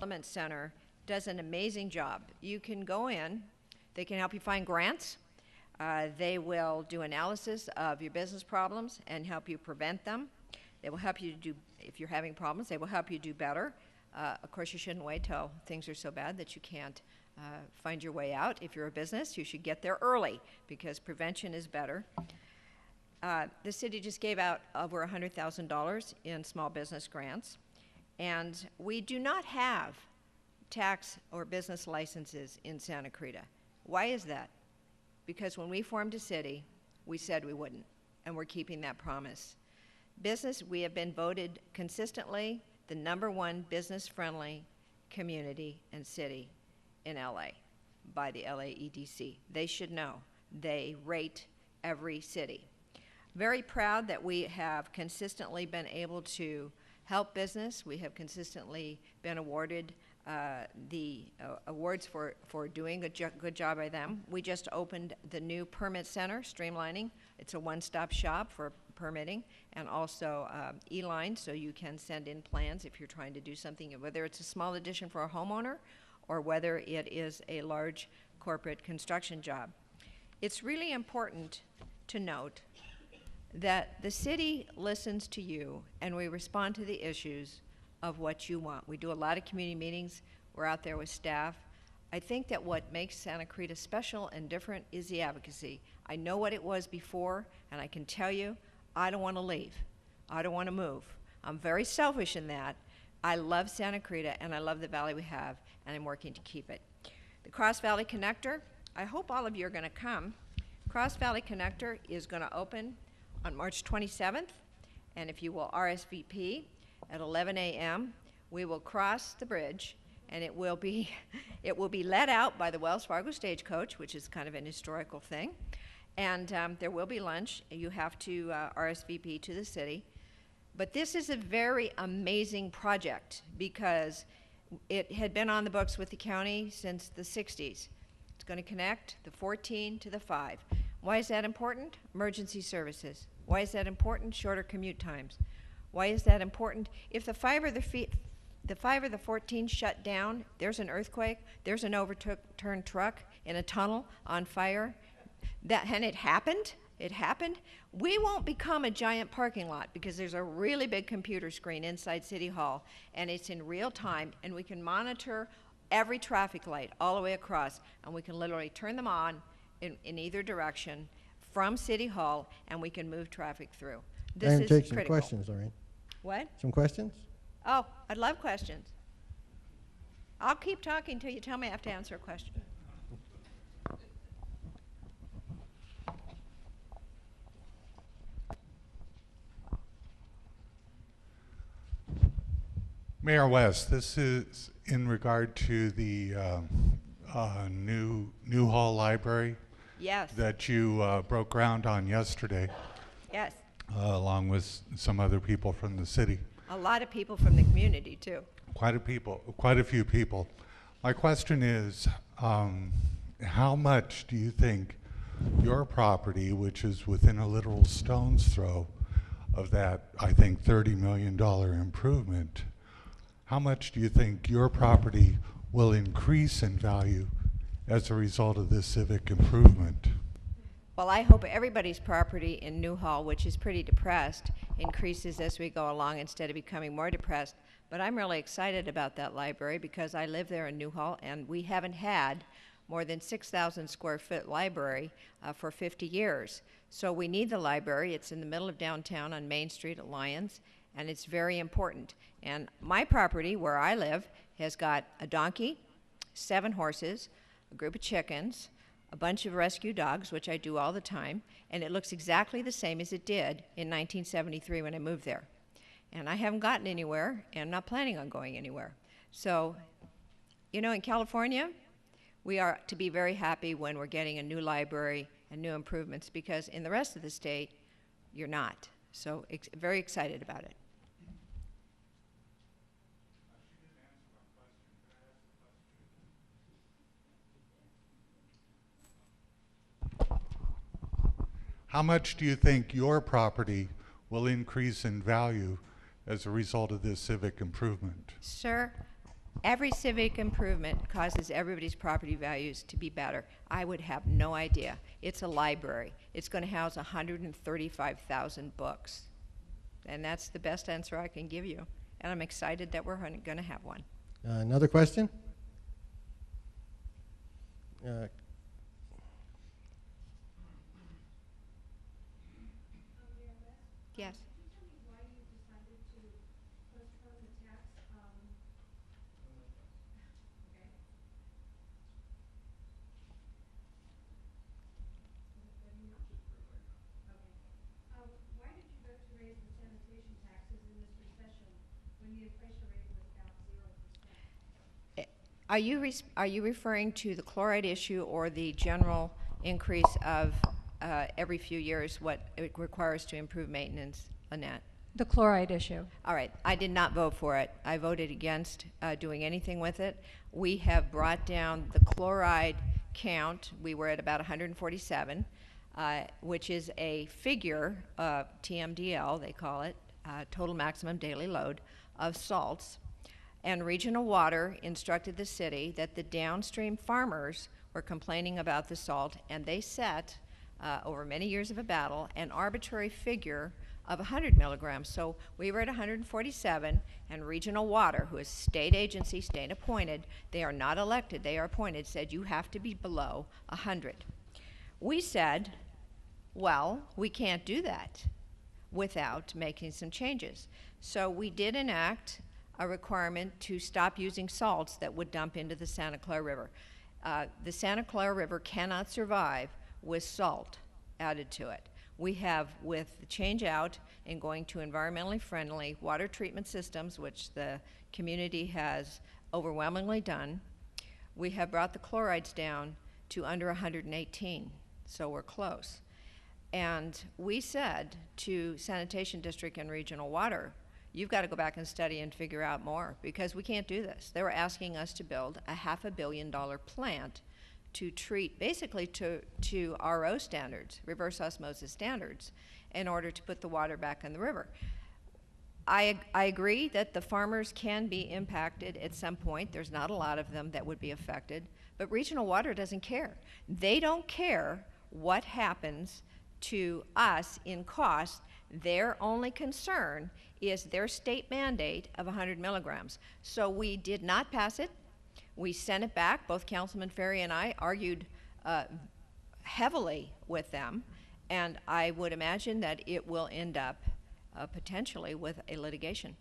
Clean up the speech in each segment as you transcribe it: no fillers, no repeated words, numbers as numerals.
Development Center does an amazing job. You can go in, they can help you find grants. They will do analysis of your business problems and help you prevent them. They will help you do, if you're having problems, they will help you do better. Of course, you shouldn't wait till things are so bad that you can't find your way out. If you're a business, you should get there early because prevention is better. The city just gave out over $100,000 in small business grants, and we do not have tax or business licenses in Santa Clarita. Why is that? Because when we formed a city, we said we wouldn't, and we're keeping that promise. Business, we have been voted consistently the #1 business-friendly community and city in LA by the LA EDC. They should know. They rate every city. Very proud that we have consistently been able to help business. We have consistently been awarded the awards for doing a good job by them. We just opened the new permit center, streamlining. It's a one-stop shop for permitting, and also e-line, so you can send in plans if you're trying to do something, whether it's a small addition for a homeowner or whether it is a large corporate construction job. It's really important to note that the city listens to you and we respond to the issues of what you want. We do a lot of community meetings. We're out there with staff. I think that what makes Santa Clarita special and different is the advocacy. I know what it was before, and I can tell you, I don't want to leave. I don't want to move. I'm very selfish in that. I love Santa Clarita, and I love the valley we have, and I'm working to keep it. The Cross Valley Connector, I hope all of you are going to come. Cross Valley Connector is going to open on March 27th, and if you will RSVP at 11 a.m., we will cross the bridge, and it will be let out by the Wells Fargo Stagecoach, which is kind of an historical thing, and there will be lunch. You have to RSVP to the city. But this is a very amazing project because it had been on the books with the county since the 60s. It's going to connect the 14 to the 5. Why is that important? Emergency services. Why is that important? Shorter commute times. Why is that important? If the 5 or the 14 shut down, there's an earthquake, there's an overturned truck in a tunnel on fire, and it happened, we won't become a giant parking lot because there's a really big computer screen inside City Hall, and it's in real time, and we can monitor every traffic light all the way across, and we can literally turn them on in either direction from City Hall, and we can move traffic through. This is take critical. some questions, Laurene. What? Some questions? Oh, I'd love questions. I'll keep talking till you tell me I have to answer a question. Mayor West, this is in regard to the new Hall Library. Yes. That you broke ground on yesterday. Yes. Along with some other people from the city. A lot of people from the community too. Quite a few people. My question is, how much do you think your property, which is within a literal stone's throw of that, I think, $30 million improvement, how much do you think your property will increase in value as a result of this civic improvement? Well, I hope everybody's property in Newhall, which is pretty depressed, increases as we go along instead of becoming more depressed. But I'm really excited about that library because I live there in Newhall, and we haven't had more than 6,000 square foot library for 50 years. So we need the library. It's in the middle of downtown on Main Street at Lyons, and it's very important. And my property, where I live, has got a donkey, 7 horses, a group of chickens, a bunch of rescue dogs, which I do all the time, and it looks exactly the same as it did in 1973 when I moved there. And I haven't gotten anywhere, and I'm not planning on going anywhere. So, you know, in California, we are to be very happy when we're getting a new library and new improvements, because in the rest of the state, you're not. So, very excited about it. How much do you think your property will increase in value as a result of this civic improvement? Sir, Every civic improvement causes everybody's property values to be better. I would have no idea. It's a library. It's going to house 135,000 books. And that's the best answer I can give you. And I'm excited that we're going to have one. Another question? Yes. Why did you vote to raise the sanitation taxes in this recession when the inflation rate was about 0%? Are you referring to the chloride issue or the general increase of every few years what it requires to improve maintenance, Annette? The chloride issue. All right, I did not vote for it. I voted against doing anything with it. We have brought down the chloride count. We were at about 147, which is a figure, TMDL they call it, total maximum daily load, of salts. And Regional Water instructed the city that the downstream farmers were complaining about the salt, and they set, over many years of a battle, an arbitrary figure of 100 milligrams. So we were at 147, and Regional Water, who is a state agency, state appointed, they are not elected, they are appointed, said you have to be below 100. We said, well, we can't do that without making some changes. So we did enact a requirement to stop using salts that would dump into the Santa Clara River. The Santa Clara River cannot survive with salt added to it. We have, with the change out and going to environmentally friendly water treatment systems, which the community has overwhelmingly done, we have brought the chlorides down to under 118, so we're close. And we said to Sanitation District and Regional Water, you've got to go back and study and figure out more, because we can't do this. They were asking us to build a $500 million plant to treat, basically to RO standards, reverse osmosis standards, in order to put the water back in the river. I agree that the farmers can be impacted at some point. There's not a lot of them that would be affected, but Regional Water doesn't care. They don't care what happens to us in cost. Their only concern is their state mandate of 100 milligrams. So we did not pass it. We sent it back. Both Councilman Ferry and I argued heavily with them, and I would imagine that it will end up potentially with a litigation,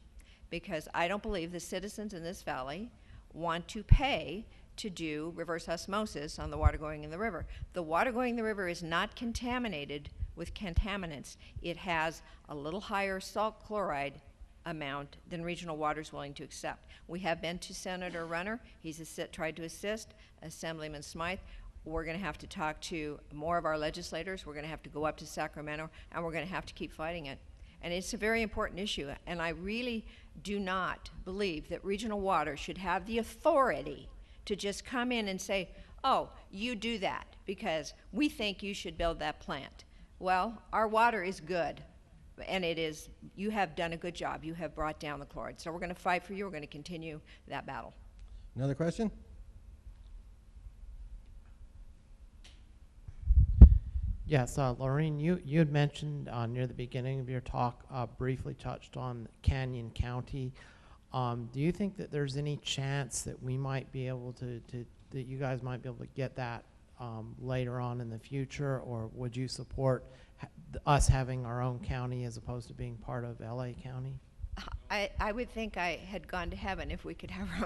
because I don't believe the citizens in this valley want to pay to do reverse osmosis on the water going in the river. The water going in the river is not contaminated with contaminants. It has a little higher salt chloride amount than Regional Water is willing to accept. We have been to Senator Runner. He's tried to assist. Assemblyman Smythe. We're going to have to talk to more of our legislators. We're going to have to go up to Sacramento, and we're going to have to keep fighting it. And it's a very important issue, and I really do not believe that Regional Water should have the authority to just come in and say, oh, you do that because we think you should build that plant. Well, our water is good, and it is, you have done a good job. You have brought down the chloride. So we're going to fight for you. We're going to continue that battle. Another question? Yes, Laurene, you had mentioned near the beginning of your talk, briefly touched on Canyon County. Do you think that there's any chance that we might be able that you guys might be able to get that later on in the future, or would you support us having our own county as opposed to being part of LA County? I would think I had gone to heaven if we could have our